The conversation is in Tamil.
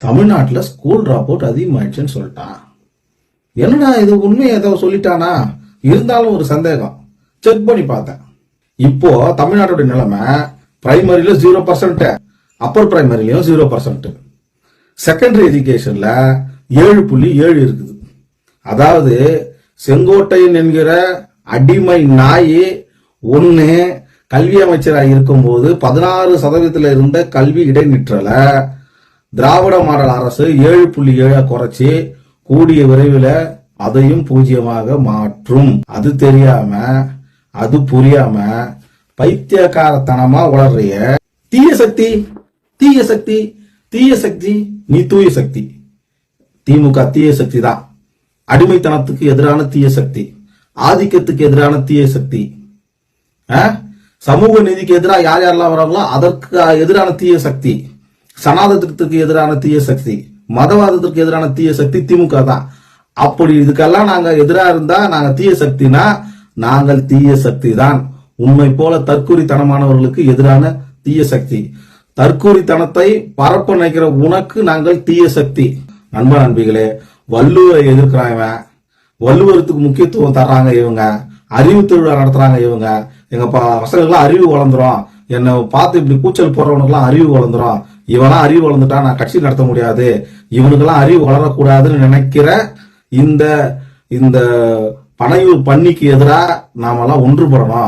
தமிழ்நாட்டில் ஸ்கூல் டிராப் அவுட் அதிகமாயிடுச்சுன்னு சொல்லிட்டான். என்னடா இது உண்மையை ஏதோ சொல்லிட்டானா? இருந்தாலும் ஒரு சந்தேகம். செக் பண்ணி பார்த்தேன். இப்போ தமிழ்நாட்டோட நிலைமை பிரைமரியில 0%, அப்பர் பிரைமரியிலும் 0%, செகண்டரி எஜுகேஷன்ல 7.7 இருக்குது. அதாவது செங்கோட்டையன் என்கிற அடிமை நாய் ஒன்னு கல்வி அமைச்சராக இருக்கும்போது 16% இருந்த கல்வி இடைநிற்றல திராவிட மாடல் அரசு 7.7 குறைச்சி கூடிய விரைவில் அதையும் 0 மாற்றும். அது தெரியாம அது புரியாம பைத்தியக்காரத்தனமா வளர்றிய தீய சக்தி தீய சக்தி தீய சக்தி. நீ தூய சக்தி. திமுக தீய சக்தி தான். அடிமைத்தனத்துக்கு எதிரான தீய சக்தி, ஆதிக்கத்துக்கு எதிரான தீய சக்தி, சமூக நீதிக்கு எதிராக யார் யாரெல்லாம் வராங்களோ அதற்கு எதிரான தீய சக்தி, சனாதனத்திற்கு எதிரான தீய சக்தி, மதவாதத்திற்கு எதிரான தீய சக்தி திமுக தான். அப்படி இதுக்கெல்லாம் நாங்க எதிராக இருந்தா நாங்க தீய சக்தினா நாங்கள் தீய சக்தி தான். உண்மை போல தற்கூரித்தனமானவர்களுக்கு எதிரான தீய சக்தி. தற்கூரித்தனத்தை பரப்ப நினைக்கிற உனக்கு நாங்கள் தீய சக்தி. நண்ப நண்பிகளே, வள்ளுவரை எதிர்க்கிறாங்க, வள்ளுவரத்துக்கு முக்கியத்துவம் தர்றாங்க இவங்க, அறிவு திருவிழா நடத்துறாங்க இவங்க. எங்க பசங்களுக்குலாம் அறிவு வளர்ந்துரும், என்னை பார்த்து இப்படி கூச்சல் போடுறவனுக்குலாம் அறிவு வளர்ந்துரும், இவெல்லாம் அறிவு வளர்ந்துட்டா நான் கட்சி நடத்த முடியாது, இவனுக்கெல்லாம் அறிவு வளரக்கூடாதுன்னு நினைக்கிற இந்த இந்த பனையூர் பன்னிக்கு எதிராக நாமெல்லாம் ஒன்றுபடணும்.